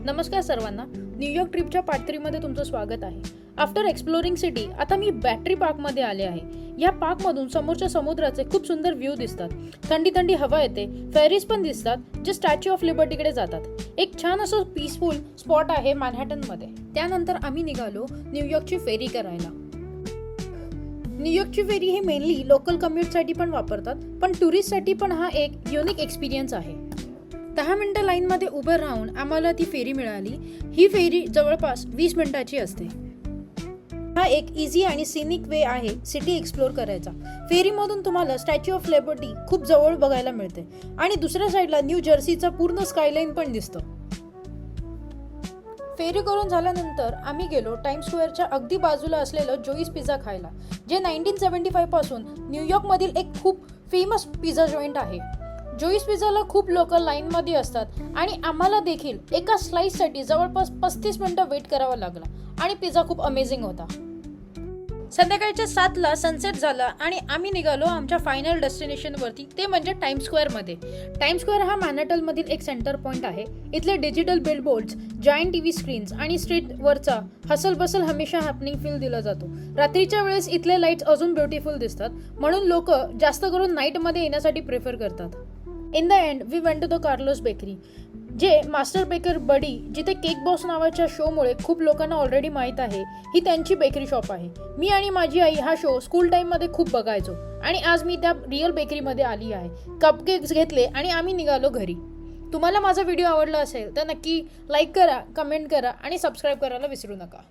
नमस्कार सर्वांना. New York ट्रिपच्या part 3 मध्ये तुमचं स्वागत आहे. आफ्टर एक्सप्लोरिंग सिटी आता मी बॅटरी पार्कमध्ये आले आहे. या पार्कमधून समोरच्या समुद्राचे खूप सुंदर व्ह्यू दिसतात. थंडी थंडी हवा येते. फेरीज पण दिसतात जे स्टॅच्यू ऑफ लिबर्टीकडे जातात. एक छान असं पीसफुल स्पॉट आहे मॅनहॅटनमध्ये. त्यानंतर आम्ही निघालो न्यूयॉर्कची फेरी करायला. न्यूयॉर्कची फेरी हे मेनली लोकल कम्युटसाठी पण वापरतात, पण टुरिस्टसाठी पण हा एक युनिक एक्सपिरियन्स आहे. 10 मिनिटं लाईनमध्ये उभं राहून आम्हाला ती फेरी मिळाली. ही फेरी जवळपास 20 मिनिटाची असते. हा एक इझी आणि सिनिक वे आहे सिटी एक्सप्लोर करायचा. फेरीमधून तुम्हाला स्टॅच्यू ऑफ लिबर्टी खूप जवळ बघायला मिळते आणि दुसऱ्या साईडला न्यू जर्सीचा पूर्ण स्कायलाईन पण दिसतं. फेरी करून झाल्यानंतर आम्ही गेलो टाइम्स स्क्वेअरच्या अगदी बाजूला असलेलं जोईस पिझ्झा खायला, जे 1975 पासून न्यूयॉर्कमधील एक खूप फेमस पिझ्झा जॉईंट आहे. जोईस पिझ्झाला खूप लोक लाईनमध्ये असतात आणि आम्हाला देखील एका स्लाइससाठी जवळपास 35 मिनिटं वेट करावा लागला आणि पिझ्झा खूप अमेझिंग होता. संध्याकाळच्या 7ला सनसेट झाला आणि आम्ही निघालो आमच्या फायनल डेस्टिनेशनवरती, ते म्हणजे टाइम्स स्क्वेअरमध्ये. टाइम्स स्क्वेअर हा मॅनहॅटनमधील एक सेंटर पॉईंट आहे. इथले digital billboards, giant TV screens आणि स्ट्रीटवरचा हसल बसल हमेशा हॅपनिंग फील दिला जातो. रात्रीच्या वेळेस इथले लाईट्स अजून ब्युटिफुल दिसतात, म्हणून लोक जास्त करून नाईटमध्ये येण्यासाठी प्रिफर करतात. In the end we went to the Carlos bakery, जे मास्टर बेकर बडी, जिथे केक बॉस नावाच्या शोमुळे खूप लोकांना ऑलरेडी माहीत आहे, ही त्यांची बेकरी शॉप आहे. मी आणि माझी आई हा शो स्कूल टाईममध्ये खूप बघायचो आणि आज मी त्या रिअल बेकरीमध्ये आली आहे. कपकेक्स घेतले आणि आम्ही निघालो घरी. तुम्हाला माझा व्हिडिओ आवडला असेल तर नक्की लाईक करा, कमेंट करा आणि सबस्क्राईब करायला विसरू नका.